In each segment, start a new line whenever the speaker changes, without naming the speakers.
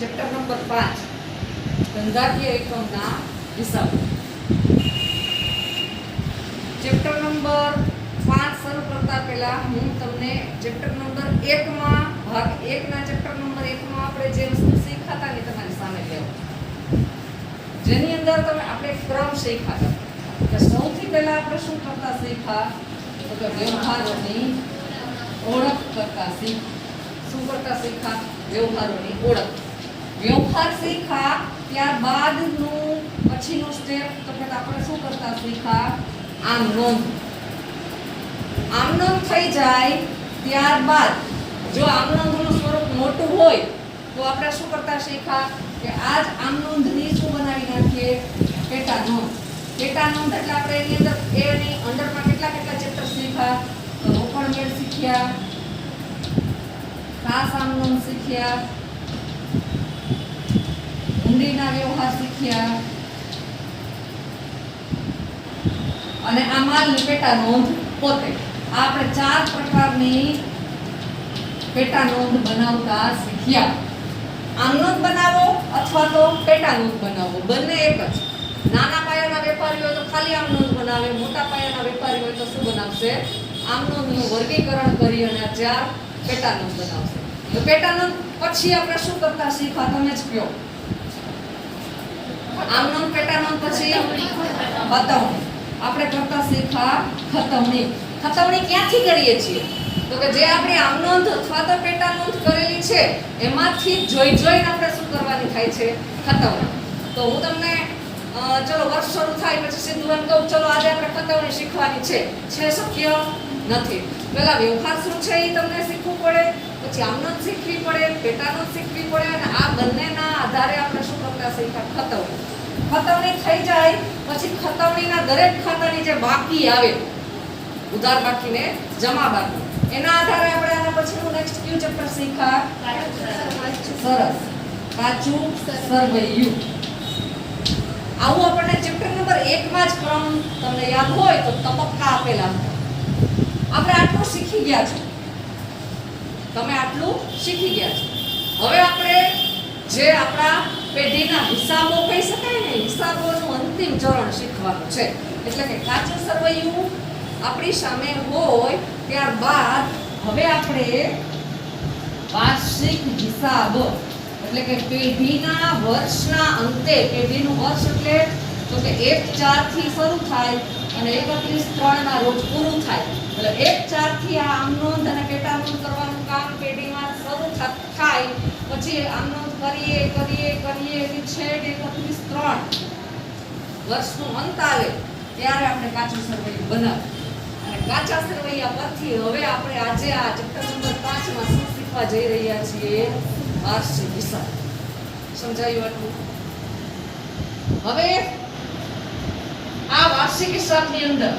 Chapter number 5 ધંધાકીય એકમના હિસાબ. ચેપ્ટર નંબર 5 શરૂ કરતા પહેલા હું તમને ચેપ્ટર નંબર 1 માં ભાગ 1 ના ચેપ્ટર નંબર 1 માં આપણે જે વસ્તુ શીખ્યા ને તમારી સામે લેવો, જેની અંદર તમે આપણે ક્રમ શીખ્યા કે સૌથી પહેલા આપણે શું કરતા શીખ્યા તો કે વ્યવહારોની ઓળખ કરતા શું કરતા શીખ્યા? વ્યવહારોની ઓળખ. વ્યવહાર શીખ્યા ત્યારબાદનું પછીનું સ્ટેપ તો કે આપણે શું કરતા શીખ્યા? આમ નોંધ. આમ નોંધ થઈ જાય ત્યારબાદ જો આમ નોંધનું સ્વરૂપ મોટું હોય તો આપણે શું કરતા શીખ્યા કે આજ આમ નોંધની શું બનાવી નાખીએ? પેટા નોંધ. પેટા નોંધ એટલે આપણે એની અંદર એની અંડરમાં કેટલા ચેપ્ટર શીખ્યા? તો રોકડ મેળ શીખ્યા, ખાસ આમ નોંધ શીખ્યા, હુંડીના વ્યવહાર શીખ્યા અને આ માલની પેટા નોંધ પોતે. આ આપણે 4 પ્રકારની પેટા નોંધ બનાવતા શીખ્યા. આમ નોંધ બનાવો અથવા તો પેટા નોંધ બનાવો, બંને એક જ. નાના પાયાના વેપારી હોય તો ખાલી આમ નોંધ બનાવે, મોટા પાયાના વેપારી હોય તો શું બનાવશે? આમ નોંધનું વર્ગીકરણ કરી અને 4 પેટા નોંધ બનાવશે. તો પેટા નોંધ પછી આપણે શું કરતા શીખ્યા તમે જ કહો? આમ નોંધ પેટા નોંધ પછી ખતવણી. આપણે કરતા શીખ્યા ખતવણી. ખતવણી ક્યાંથી કરીએ છીએ? તો કે જે આપણે આમ નોંધ અથવા તો પેટા નોંધ કરેલી છે એમાંથી જોઈને આપણે શું કરવાની થાય છે? ખતવણી. તો હું તમને ચલો વર્ષ શરૂ થાય પછી સીધું એમ કહું ચલો આજે આપણે ખતવણી શીખવાની છે શક્ય નથી. પહેલા વ્યવહાર શું છે એ તમને શીખવું પડે, પછી આમ નોંધ શીખવી પડે, પેટા નોંધ શીખવી પડે અને આ બંનેના આધારે આપણે શું કરતા શીખ્યા? ખતવણી. ખતવણી થઈ જાય પછી ખતવણીના દરેક ખાતાની જે બાકી આવે, ઉધાર બાકી ને જમા બાકી, એના આધારે આપણે આના પછીનું નેક્સ્ટ કયું ચેપ્ટર શીખ્યા? સરસ, કાચું સરવૈયું. આવું આપણને ચેપ્ટર નંબર 1 માં જ ક્રમ તમને યાદ હોય તો તબક્કા આપેલા હતા. આપણે આટલું શીખી ગયા છો, તમે આટલું શીખી ગયા છો. હવે આપણે જે આપણા પેઢીના હિસાબો કહી શકાય ને, હિસાબોનું અંતિમ ચરણ શીખવાનું છે. એટલે કે કાચું સરવૈયું આપણી સામે હોય ત્યારબાદ હવે આપણે વાર્ષિક હિસાબ એટલે કે પેઢીના વર્ષના અંતે, પેઢીનું વર્ષ એટલે તો કે 1/4 થી શરૂ થાય અને 31/3 ના રોજ પૂરું થાય. એટલે 1/4 થી આ આમ નોંધ અને પેટા નોંધ કરવાનું કામ પેઢીમાં શરૂ થાય. પછી આમ નોંધ કરીએ છેક 31/3 વર્ષનું અંત આવે ત્યારે આપણે કાચું સરવૈયું બનાવીએ. અને કાચા સરવૈયા પરથી હવે આપણે આજે આ ચેપ્ટર નંબર 5 માં શું શીખવા જઈ રહ્યા છીએ? વાર્ષિક હિસાબ. સમજાયું આટલું? હવે આ વાર્ષિક હિસાબની અંદર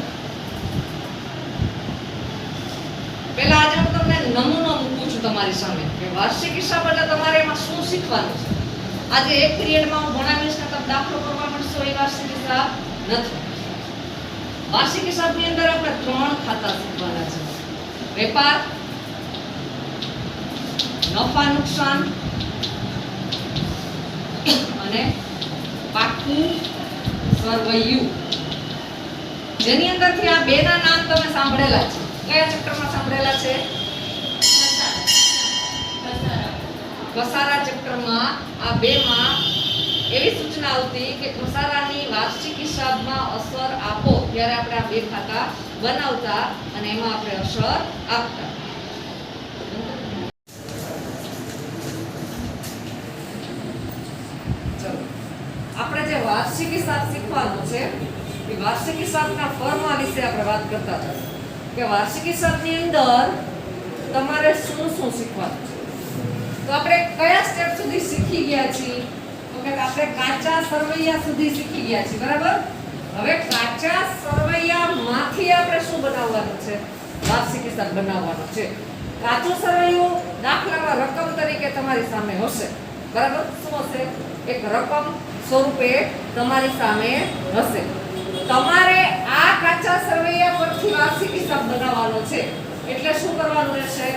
પહેલા આજે હું તમને નમૂનો મૂકું છું તમારી સામે કે વાર્ષિક હિસાબ એટલે તમારે એમાં શું શીખવાનું છે. આજે એક પિરિયડમાં હું ભણાવીશ કે તમે દાખલો કરવા માંડશો એ વાર્ષિક હિસાબ નથી. વાર્ષિક હિસાબની અંદર આપણે 3 ખાતા શીખવાના છે: વેપાર, નફા નુકસાન અને પાકું સરવૈયું. જેની અંદરથી આ બેના નામ તમે સાંભળેલા છે. કયા ચેપ્ટરમાં સાંભળેલા છે? ઘસારા ચેપ્ટરમાં આ બેમાં એવી સૂચના આવતી કે ઘસારાની વાર્ષિક હિસાબમાં અસર આપો ત્યારે આપણે આ 2 ખાતા બનાવતા અને એમાં આપણે અસર આપતા. આપણે જે વાર્ષિક હિસાબ શીખવાનો છે એ વાર્ષિક હિસાબના ફોર્મા વિશે આપણે વાત કરતા હતા કે વાર્ષિક હિસાબની અંદર તમારે શું શીખવાનું છે. તો આપણે કયા સ્ટેપ સુધી શીખી ગયા છીએ? તો કે આપણે કાચા સરવૈયા સુધી શીખી ગયા છીએ, બરાબર? હવે કાચા સરવૈયામાંથી આપણે શું બનાવવાનું છે? વાર્ષિક હિસાબ બનાવવાનો છે. કાચું સરવૈયું દાખલામાં રકમ તરીકે તમારી સામે હશે, બરાબર? શું હશે? એક રકમ સ્વરૂપે તમારી સામે હશે. તમારે આ કાચા સરવૈયા પરથી વાર્ષિક હિસાબ બનાવવાનો છે. એટલે શું કરવાનું રહેશે?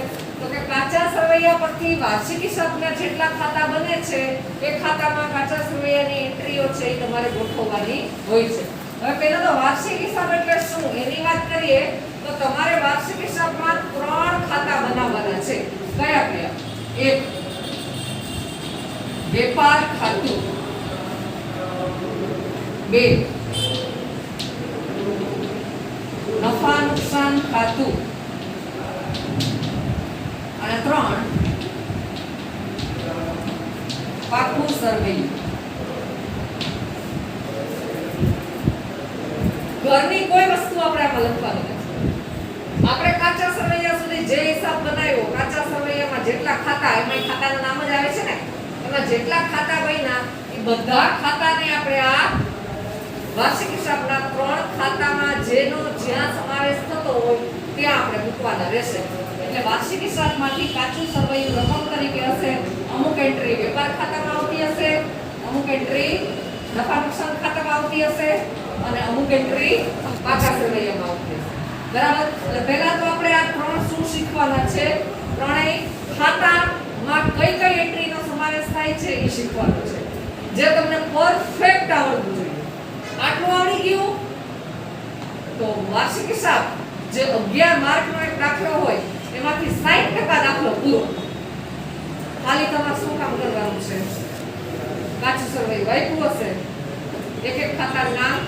તો કે કાચા સરવૈયા પરથી વાર્ષિક હિસાબના જેટલા ખાતા બને છે એ ખાતામાં કાચા સરવૈયાની એન્ટ્રીઓ છે એ તમારે ગોઠવવાની હોય છે. હવે પહેલા તો વાર્ષિક હિસાબ એટલે શું એની વાત કરીએ તો તમારે વાર્ષિક હિસાબમાં 3 ખાતા બનાવવાના છે. કયા કયા? એક વેપાર ખાતું, 2 નફા નુકસાન ખાતું અને 3 પાકું સરવૈયું. ઘરની કોઈ વસ્તુ આપણે આમાં લખવાની નથી. આપણે કાચા સરવૈયા સુધી જે હિસાબ બનાવ્યો, કાચા સરવૈયામાં જેટલા ખાતા, એમાં ખાતાનું નામ જ આવે છે ને, એમાં જેટલા ખાતા બન્યા એ બધા ખાતાને આપણે આ વાર્ષિક હિસાબના 3 ખાતામાં જેનો જ્યાં સમાવેશ થતો હોય ત્યાં આપણે મૂકવાના રહેશે. એટલે વાર્ષિક હિસાબમાંથી કાચું સરવૈયું રકમ તરીકે હશે, અમુક એન્ટ્રી વેપાર ખાતામાં આવતી હશે, અમુક એન્ટ્રી નફા નુકસાન ખાતામાં આવતી હશે અને અમુક એન્ટ્રી પાકા સરવૈયામાં આવતી હશે. બરાબર? એટલે પહેલા તો આપણે આ 3 શું શીખવાના છે? ત્રણેય ખાતામાં કઈ કઈ એન્ટ્રીનો સમાવેશ થાય છે એ શીખવાનું છે, જે તમને પરફેક્ટ આવડવું જોઈએ. આટલું આવડી ગયું તો વાર્ષિક હિસાબ જે 11 માર્કનો એક દાખલો હોય એમાંથી 60% દાખલો પૂરો. ખાલી તમારે શું કામ કરવાનું છે? કાચું સરવૈયું આપ્યું હશે, એક એક ખાતાનું નામ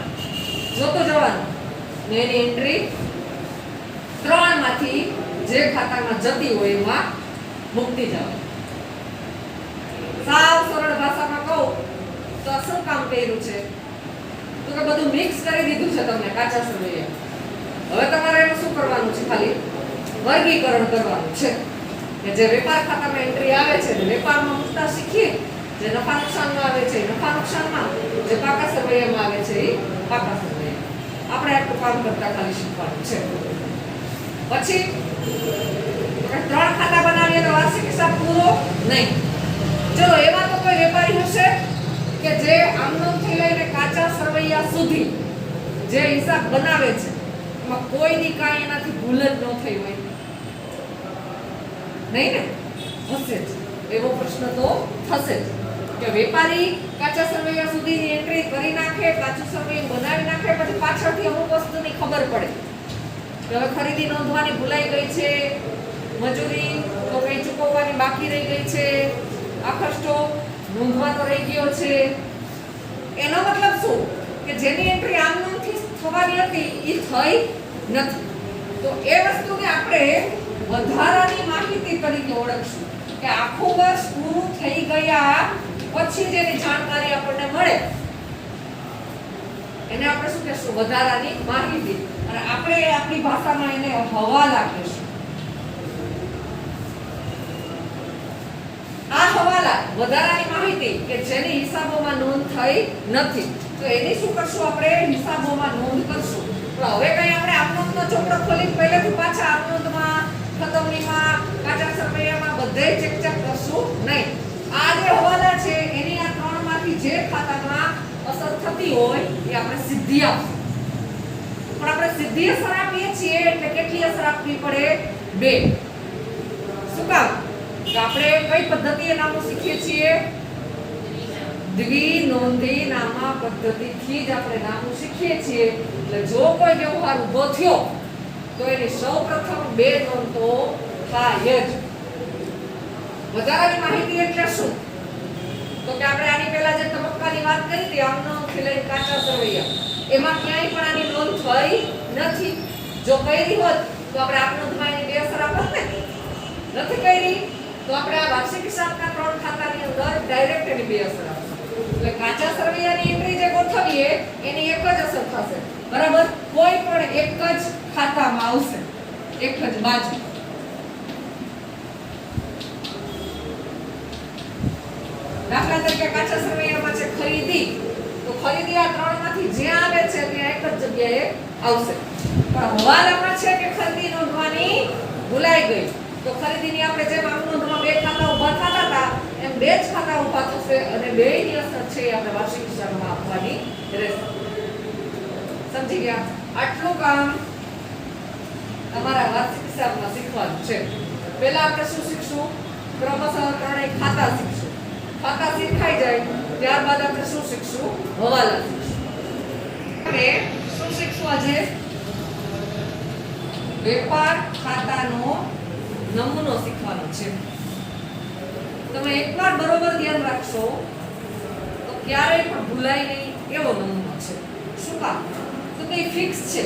જોતો જવાનું ને એની એન્ટ્રી 3 માંથી જે ખાતામાં જતી હોય એમાં મૂકતી જવાની. સાવ સરળ ભાષામાં કહું તો આ શું કામ કર્યું છે? તો કે બધું મિક્સ કરી દીધું છે તમને કાચા સરવૈયા. હવે તમારે એનું શું કરવાનું છે? ખાલી વર્ગીકરણ કરવાનું છે કે જે વેપાર ખાતામાં એન્ટ્રી આવે છે ને વેપારમાં મૂકતા શીખીએ, જે નફા નુકસાનમાં આવે છે નફા નુકસાનમાં, જે પાકા સરવૈયામાં આવે છે એ પાકા સરવૈયા. આપણે આટલું કામ કરતા ખાલી શીખવાનું છે. પછી 3 ખાતા બનાવીએ તો વાર્ષિક હિસાબ પૂરો નહીં. ચલો એમાં તો કોઈ વેપારી હશે કે જે આમનોમથી લઈને કાચા સરવૈયા સુધી જે હિસાબ બનાવે છે એમાં કોઈની કાંઈ એનાથી ભૂલ જ ન થઈ હોય? નહીં ને? હશે જ. એવો પ્રશ્ન તો થશે જ કે વેપારી કાચા સરવૈયા સુધીની એન્ટ્રી કરી નાખે, કાચું સરવૈયું બનાવી નાખે, પછી પાછળથી અમુક વસ્તુની ખબર પડે કે હવે ખરીદી નોંધવાની ભૂલાઈ ગઈ છે, મજૂરી તો કઈ ચૂકવવાની બાકી રહી ગઈ છે, આખો સ્ટોક નોંધવાનો રહી ગયો છે. એનો મતલબ શું? કે જેની એન્ટ્રી આમનોમથી થવાની હતી એ થઈ નથી. તો એ વસ્તુને આપણે વધારાની માહિતી તરીકે ઓળખશું કે આખું વર્ષ પૂરું થઈ ગયા પછી જેની જાણકારી આપણને મળે એને આપણે શું કહેશું? વધારાની માહિતી. અને આપણે આપણી ભાષામાં એને હવાલા કહેશું. આ હવાલા વધારાની માહિતી કે જેની હિસાબોમાં નોંધ થઈ નથી, તો એની શું કરશું? આપણે હિસાબોમાં નોંધ કરશું. તો હવે કઈ આપણે આપનોંધનો ચોપડો ખોલી પહેલેથી પાછા આપનોંધમાં, ખતમણીમાં, કાચા સરવૈયામાં બધે ચેક કરશું નહીં. આ જે હવાલા છે એની આ 3 માંથી જે ખાતામાં અસર થતી હોય એ આપણે સીધી આપશું. પણ આપણે સીધી અસર આપીએ છીએ એટલે કેટલી અસર આપવી પડે? 2. શું કામ? તો આપણે કઈ પદ્ધતિએ નામું શીખીએ છીએ? દ્વિનોંધી નામા પદ્ધતિથી જ આપણે નામું શીખીએ છીએ. એટલે જો કોઈ વ્યવહાર ઊભો થયો તો એની સૌપ્રથમ 2 નોંધ તો થાય જ. વધારાની માહિતી એટલે શું? તો કે આપણે આની પહેલા જે તબક્કાની વાત કરી હતી આમનોમથી લઈને કાચા સરવૈયા, એમાં ક્યાંય પણ આની નોંધ થઈ નથી. જો કરી હોત તો આપણે આપનોંધમાં એની 2 અસર આપત ને. નથી કરી તો આપણે આ વાર્ષિક હિસાબના 3 ખાતાની અંદર ડાયરેક્ટ એની 2 અસર આપશું. એટલે કાચા સરવૈયાની એન્ટ્રી જે ગોઠવીએ એની એક જ અસર થશે. બરાબર? કોઈ પણ એક જ ખાતામાં આવશે, એક જ બાજુ. દાખલા તરીકે કાચા સરવૈયામાં છે ખરીદી, તો ખરીદી આ 3 માંથી જ્યાં આવે છે ત્યાં એક જ જગ્યાએ આવશે. પણ હવાલામાં છે કે ખરીદી નોંધવાની ભૂલાઈ ગઈ, તો ખરીદીની આપણે જેમ આમનોંધમાં 2 ખાતા ઊભા થતા હતા એમ 2 જ ખાતા ઊભા થશે અને 2 ની અસર છે આપણે વાર્ષિક હિસાબમાં આપવાની રહેશે. સમજી ગયા? આટલું કામ તમારા વાર્ષિક હિસાબમાં શીખવાનું છે. પહેલા આપણે શું શીખશું? ક્રમશઃ ત્રણેય ખાતા શીખશું. ખાતા શીખાઈ જાય ત્યારબાદ આપણે શું શીખશું? હવાલા શીખશું. આપણે શું શીખશું આજે? વેપાર ખાતાનો નમૂનો શીખવાનો છે. તમે એકવાર બરોબર ધ્યાન રાખશો તો ક્યારેય પણ ભૂલાય નહીં એવો નમૂનો છે. શું કામ? તો કે ફિક્સ છે.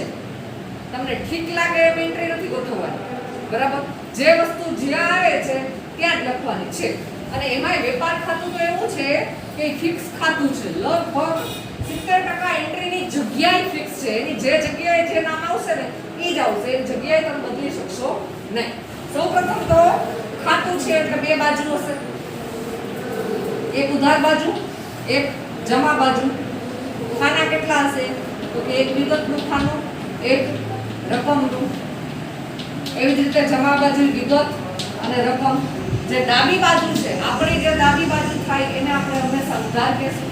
તમને ઠીક લાગે એમ એન્ટ્રી નથી ગોઠવવાની. બરાબર? જે વસ્તુ જ્યાં આવે છે ત્યાં જ લખવાની છે. અને એમાંય વેપાર ખાતું તો એવું છે કે ફિક્સ ખાતું છે. લગભગ 70% એન્ટ્રીની જગ્યાએ ફિક્સ છે. એની જે જગ્યાએ જે નામ આવશે ને એ જ આવશે. એ જગ્યાએ તમે બદલી શકશો નહીં. સૌપ્રથમ તો ખાતું છે એટલે બે બાજુ હશે. એક ઉધાર બાજુ, એક જમા બાજુ. ખાના કેટલા હશે? તો કે એક વિગતનું ખાનું, એક રકમનું. એવી જ રીતે જમા બાજુ વિગત અને રકમ. જે ડાબી બાજુ છે, આપણી જે ડાબી બાજુ થાય એને આપણે હંમેશા ઉધાર કહેશું,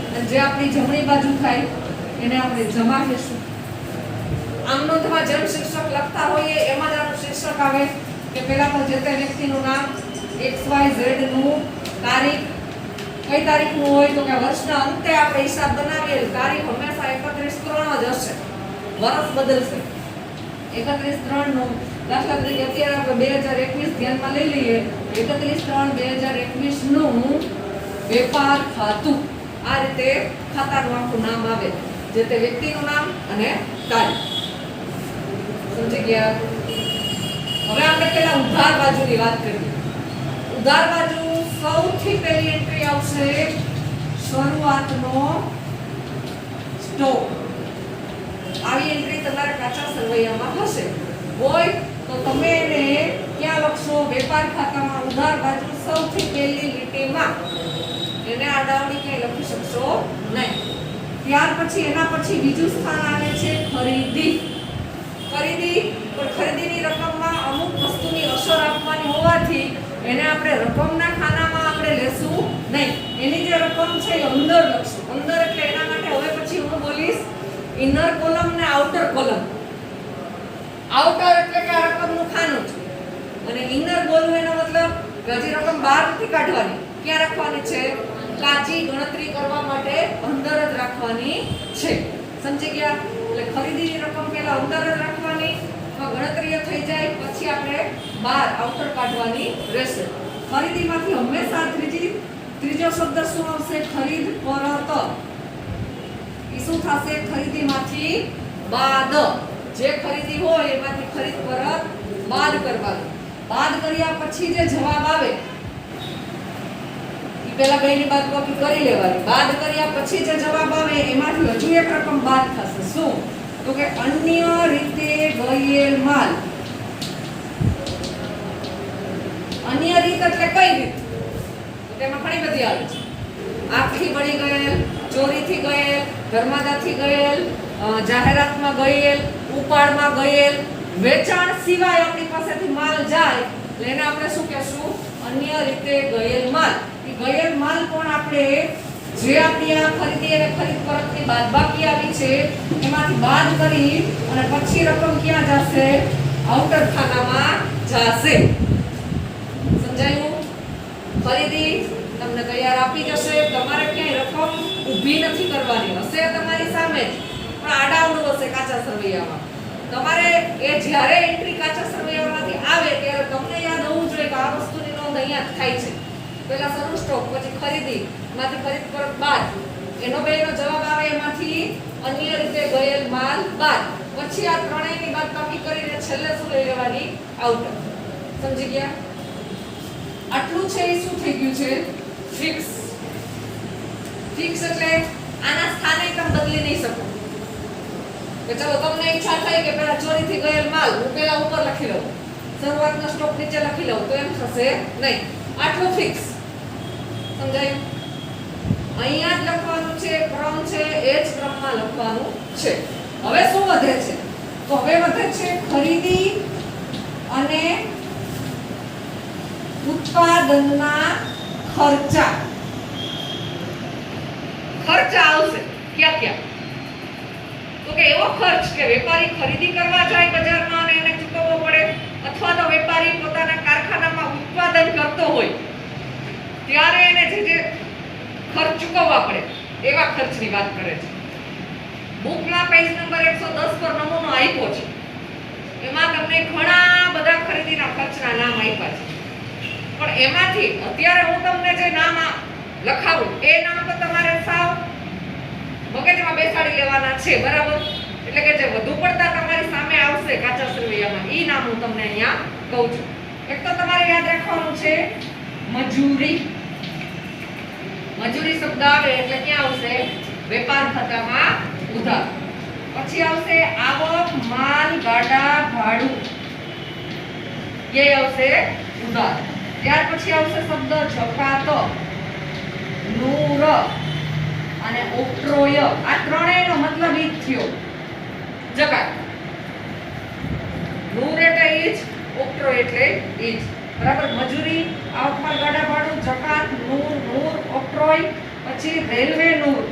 અને જે આપણી જમણી બાજુ થાય એને આપણે જમા કહેશું. આમ નોંધમાં જેમ શીર્ષક લખતા હોઈએ એમાં જ આનું શીર્ષક આવે કે પહેલા તો જે તે વ્યક્તિનું નામ, XYZ નું તારીખ, કઈ તારીખનું હોય તો કે વર્ષના અંતે આપણે હિસાબ બનાવીએ. તારીખ હંમેશા 31/3 જ હશે. વર્ષ બદલશે. 31/3 નું દાખલા તરીકે અત્યારે આપણે 2021 ધ્યાનમાં લઈ લઈએ. 31/3/2021 નું વેપાર ખાતું. આ રીતે ખાતાનું આખું નામ આવે. જે તે વ્યક્તિનું નામ અને તારીખ. સમજી ગયા? હવે આપણે પહેલા ઉધાર બાજુની વાત કરીએ. ઉધાર બાજુ સૌથી પહેલી એન્ટ્રી આવશે શરૂઆતનો સ્ટોક. આવી એન્ટ્રી તમારા કાચા સરવૈયામાં હશે. હોય તો તમે એને ક્યાં લખશો? વેપાર ખાતામાં ઉધાર બાજુ સૌથી પહેલી લીટીમાં. એને આડાવડી ક્યાંય લખી શકશો નહીં. ત્યાર પછી એના પછી બીજું સ્થાન આવે છે ખરીદી. ખરીદી, પણ ખરીદીની રકમમાં અમુક વસ્તુની અસર આપવાની હોવાથી એને આપણે રકમના ખાનામાં આપણે લેશું નહીં. એની જે રકમ છે એ અંદર લખશું. અંદર એટલે એના માટે હવે પછી હું બોલીશ ઇનર કોલમ ને આઉટર કોલમ. આઉટર એટલે કે આ રકમનું ખાનું છે, અને ઇનર બોલવું એનો મતલબ કે હજી રકમ બહાર નથી કાઢવાની. ક્યાં રાખવાની છે? કાચી ગણતરી કરવા માટે અંદર જ રાખવાની છે. સમજી ગયા? એટલે ખરીદીની રકમ પહેલા અંદર જ રાખવાની, ગણતરી થઈ જાય પછી આપણે બહાર આઉટર કાઢવાની રહેશે. ખરીદીમાંથી હંમેશા ત્રીજો શબ્દ શું આવશે? ખરીદ પરત. એ શું થશે? ખરીદીમાંથી બાદ. જે ખરીદી હોય એમાંથી ખરીદ પરત બાદ કરવાનું. બાદ કર્યા પછી જે જવાબ આવે એ પહેલા બેની બાદ કોપી કરી લેવાની. બાદ કર્યા પછી જે જવાબ આવે એમાંથી હજુ એક રકમ બાદ થશે. શું? તો કે અન્ય રીતે ગયેલ માલ. અન્ય રીત એટલે કઈ રીત? તેમાં ઘણી બધી આવે છે. આંખથી બળી ગયેલ, ચોરીથી ગયેલ, ધર્માદાથી ગયેલ, જાહેરાતમાં ગયેલ, ઉપાડમાં ગયેલ, વેચાણ સિવાય આપણી પાસેથી માલ જાય એટલે એને આપણે શું કહેશું? અન્ય રીતે ગયેલ માલ. એ ગયેલ માલ પણ આપણે જે આપણી આ ખરીદી અને ખરીદ પરતની બાદબાકી આવી છે એમાંથી બાદ કરી અને પછી રકમ ક્યાં જશે? આઉટર ખાનામાં જશે. સમજાયું? ખરીદી તમને તૈયાર આપી જશે. તમારે ક્યાંય રકમ ઊભી નથી કરવાની. હશે તમારી સામે જ, પણ આડાવડું હશે કાચા સરવૈયામાં. તમારે એ જ્યારે એન્ટ્રી કાચા સરવૈયામાંથી આવે ત્યારે તમને યાદ હોવું જોઈએ કે આ વસ્તુની નોંધ અહીંયા જ થાય છે. પહેલા શરૂ સ્ટોક, પછી ખરીદી, એમાંથી ખરીદ પરત બાદ. એનો બેનો જવાબ આવે એમાંથી અન્ય રીતે ગયેલ માલ બાદ. પછી આ ત્રણેયની બાદબાકી કરીને છેલ્લે શું લઈ લેવાની? આઉટર. સમજી ગયા? આટલું છે એ શું થઈ ગયું છે? ફિક્સ. ફિક્સ એટલે આના સ્થાને તમે બદલી નહીં શકો. કે ચલો તમને ઈચ્છા થઈ કે પેલા ચોરીથી ગયેલ માલ હું પેલા ઉપર લખી લઉં, શરૂઆતનો સ્ટોક નીચે લખી લઉં, તો એમ થશે નહીં. આટલું ફિક્સ. સમજાયું? અહીંયા જ લખવાનું છે. ક્રમ છે એ જ ક્રમમાં લખવાનું છે. હવે શું વધે છે? તો હવે વધે છે ખરીદી અને ઉત્પાદનના ખર્ચા. ખર્ચા આવશે ક્યાં ક્યાં? તો કે એવો ખર્ચ કે વેપારી ખરીદી કરવા જાય બજારમાં અને એને ચૂકવવો પડે, અથવા તો વેપારી પોતાના કારખાનામાં ઉત્પાદન કરતો હોય ત્યારે એને જે ખર્ચ ચૂકવવા પડે એવા ખર્ચની વાત કરે છે. બુકમાં પેજ નંબર 110 પર નમૂનો આપ્યો છે. એમાં તમને ઘણા બધા ખરીદીના ખર્ચના નામ આપ્યા છે, પણ એમાંથી અત્યારે હું તમને જે નામ લખાવું એ નામ તો તમારે સાવ મગજમાં બેસાડી લેવાના છે, બરાબર? એટલે કે જે વધુ પડતા તમારી સામે આવશે કાચા સરવૈયામાં ઈ નામ હું તમને અહીંયા કહું છું. એક તો તમારે યાદ રાખવાનું છે મજૂરી. મજૂરી શબ્દ આવે એટલે ક્યાં આવશે? વેપાર ખાતામાં ઉધાર. પછી આવશે આવક, માલ, ગાડા, ભાડું, એ આવશે ઉધાર. ત્યાર પછી આવશે શબ્દ જકાત, નૂર અને ઓક્ટ્રોય. આ ત્રણેયનો મતલબ ઈ જ થયો, જકાત. નૂર એટલે ઈ જ, ઓક્ટ્રોય એટલે ઈ જ, બરાબર? મજૂરી, આવક, માલ, ગાડા, ભાડું, જકાત, નૂર, ઓક્ટ્રોય, પછી રેલવે નૂર.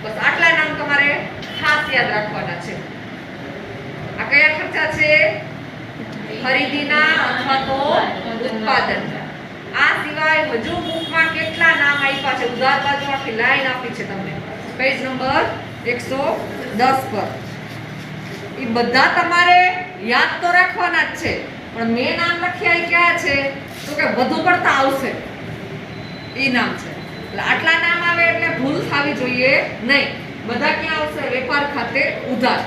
બસ આટલા નામ તમારે ખાસ યાદ રાખવાના છે. આ કયા ખર્ચા છે? ખરીદીના અથવા તો ઉત્પાદન. આ સિવાય હજુ બુકમાં કેટલા નામ આપ્યા છે? ઉધાર બાજુ આખી લાઈન આપી છે તમને પેજ નંબર 110 પર. એ બધા તમારે યાદ તો રાખવાના જ છે, પણ મેં નામ લખ્યા એ ક્યાં છે? તો કે વધુ પડતા આવશે એ નામ છે. એટલે આટલા નામ આવે એટલે ભૂલ થવી જોઈએ નહીં. બધા ક્યાં આવશે? વેપાર ખાતે ઉધાર.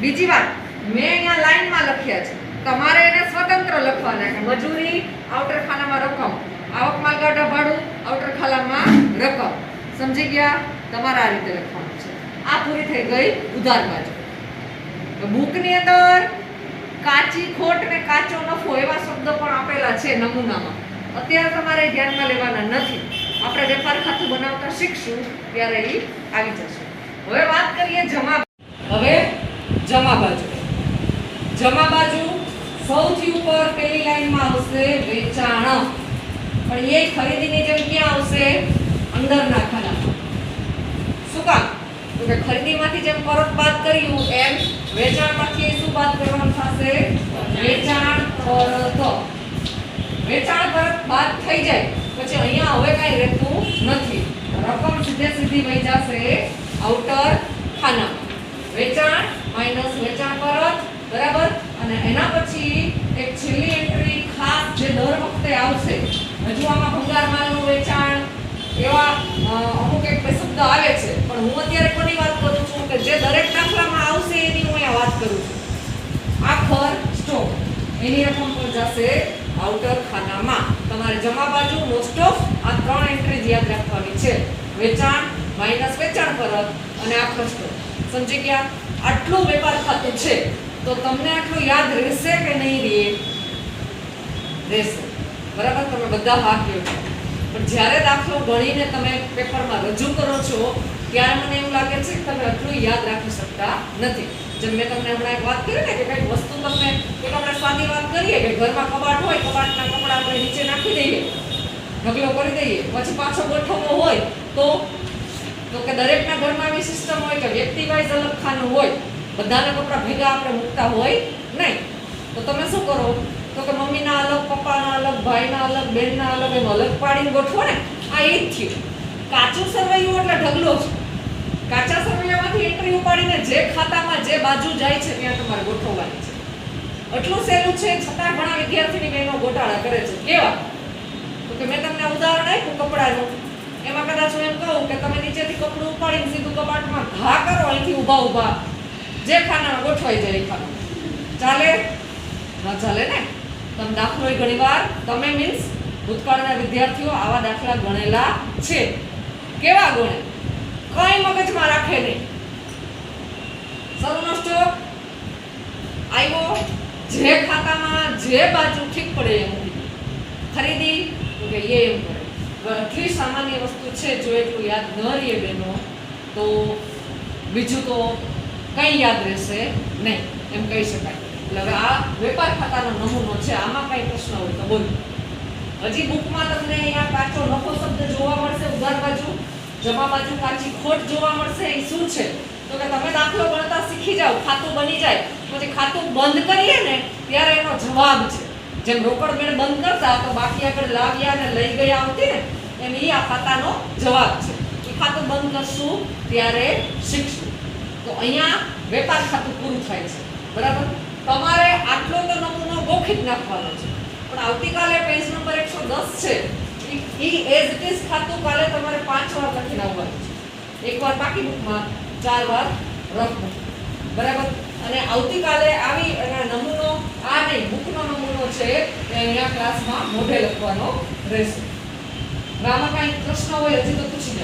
બીજી વાત, મેં અહીંયા લાઈનમાં લખ્યા છે, તમારે એને સ્વતંત્ર લખવાના છે. મજૂરી આઉટર ખાનામાં રકમ, આવક, માલ, ગાડા, ભાડું આઉટર ખાનામાં રકમ. સમજી ગયા? તમારે આ રીતે લખવાનું છે. આ પૂરી થઈ ગઈ ઉધાર બાજુ. બુકની અંદર કાચી ખોટ ને કાચો નફો એવા શબ્દો પણ આપેલા છે નમૂનામાં. અત્યારે તમારે ધ્યાનમાં લેવાના નથી. આપણે વેપાર ખાતું બનાવતા શીખશું ત્યારે એ આવી જશે. હવે વાત કરીએ જમા. હવે જમા બાજુ. જમા બાજુ સૌથી ઉપર પહેલી લાઈનમાં આવશે વેચાણ. પણ એ ખરીદીની જેમ ક્યાં આવશે? અંદરના ખાનામાં. શું કામ? તો કે ખરીદીમાંથી જેમ પરત બાદ કર્યું એમ વેચાણમાંથી શું બાદ કરવાનું થશે? વેચાણ પરત. વેચાણ પરત બાદ થઈ જાય પછી અહીંયા હવે કાંઈ રહેતું નથી. રકમ સીધી વહી જશે આઉટર ખાનામાં. વેચાણ માઈનસ વેચાણ પરત, બરાબર? અને એના પછી એક છેલ્લી એન્ટ્રી ખાસ જે દર વખતે આવશે. હજુ આમાં ભંગાર માલનું વેચાણ એવા અમુક એક શબ્દ આવે છે, પણ હું અત્યારે કોની વાત કરું છું કે જે દરેક દાખલામાં આવશે એની હું અહીંયા વાત કરું છું. આખર સ્ટોક એની રકમ પર જશે આઉટર ખાનામાં. તમારે જમા બાજુ મોસ્ટ ઓફ આ ત્રણ એન્ટ્રીઝ યાદ રાખવાની છે. વેચાણ માઈનસ વેચાણ પરત અને આખર સ્ટોક. સમજી ગયા? આટલું વેપાર ખાતું છે તો તમને આટલું યાદ રહેશે કે નહીં રહે? રહેશે, બરાબર? તમે બધા હા કહો છો, પણ જ્યારે દાખલો ગણીને તમે પેપરમાં રજૂ કરો છો ત્યારે મને એવું લાગે છે કે તમે આટલું યાદ રાખી શકતા નથી. જેમ મેં તમને હમણાં એક વાત કરી ને કે કંઈક વસ્તુ તમને એક આપણે સાદી વાત કરીએ કે ઘરમાં કબાટ હોય, કબાટના કપડાં આપણે નીચે નાખી દઈએ, ઢગલો કરી દઈએ, પછી પાછો ગોઠવવો હોય તો કે દરેકના ઘરમાં એવી સિસ્ટમ હોય કે વ્યક્તિ વાઇઝ અલગ ખાનું હોય, બધાના કપડાં ભેગા આપણે મૂકતા હોય નહીં. તો તમે શું કરો? તો કે મમ્મીના અલગ, પપ્પાના અલગ, ભાઈના અલગ, બેનના અલગ, એમ અલગ પાડીને ગોઠવો ને. આ એ જ થયું. કાચું સરવૈયું એટલે ઢગલો છે. કાચા સરવૈયામાંથી એન્ટ્રી ઉપાડીને જે ખાતામાં જે બાજુ જાય છે ત્યાં તમારે ગોઠવવાની છે. એટલું સહેલું છે, છતાં ઘણા વિદ્યાર્થીની બહેનો ગોટાળા કરે છે. કેવા? તો કે મેં તમને ઉદાહરણ આપ્યું કપડાનું. એમાં કદાચ હું એમ કહું કે તમે નીચેથી કપડું ઉપાડીને સીધું કબાટમાં ઘા કરો, અહીંથી ઊભા જે ખાનામાં ગોઠવાઈ જાય એ ખાનું. ચાલે? ન ચાલે ને. તમે દાખલો ઘણીવાર તમે મીન્સ ભૂતકાળના વિદ્યાર્થીઓ આવા દાખલા ગણેલા છે. કેવા ગણે? કઈ મગજમાં રાખે નહીં. સરુનો સ્ટોક આવ્યો, જે ખાતામાં જે બાજુ ઠીક પડે એમ ખરીદી તો કે એમ કરે. આટલી સામાન્ય વસ્તુ છે, જો એટલું યાદ ન રહે બેનો તો બીજું તો કંઈ યાદ રહેશે નહીં એમ કહી શકાય. એટલે હવે આ વેપાર ખાતાનો નમૂનો છે. આમાં કઈ પ્રશ્ન હોય તો બોલો. હજી બુકમાં તમને અહીંયા કાચો નફો શબ્દ જોવા મળશે ઉધાર બાજુ, જમા બાજુ કાચી ખોટ જોવા મળશે. એ શું છે? તો તો કે તમે દાખલો ગણતા શીખી જાઓ, ખાતું બની જાય, પછી ખાતું બંધ કરીએ ને ત્યારે એનો જવાબ છે. જેમ રોકડ મેળ બંધ કરતા તો બાકી આગળ લાવ્યા ને લઈ ગયા આવતી ને, એમ ઈ આ ખાતાનો જવાબ છે. એ ખાતું બંધ કરશું ત્યારે શીખશું. તો અહીંયા વેપાર ખાતું પૂરું થાય છે. બરાબર. તમારે આટલો તો નમૂનો ગોખી જ નાખવાનો છે, પણ આવતીકાલે પેજ નંબર 110 છે ઈ એઝ ઇટ ઇઝ ખાતું કાલે તમારે 5 વાર લખીને આવવાનું છે. એકવાર પાકી બુકમાં, 4 વાર રફ બુક. બરાબર. અને આવતીકાલે આવી અને નમૂનો આ નહીં, બુકનો નમૂનો છે એ અહીંયા ક્લાસમાં મોઢે લખવાનો રહેશે. આમાં કાંઈ પ્રશ્ન હોય હજી તો પૂછી લે.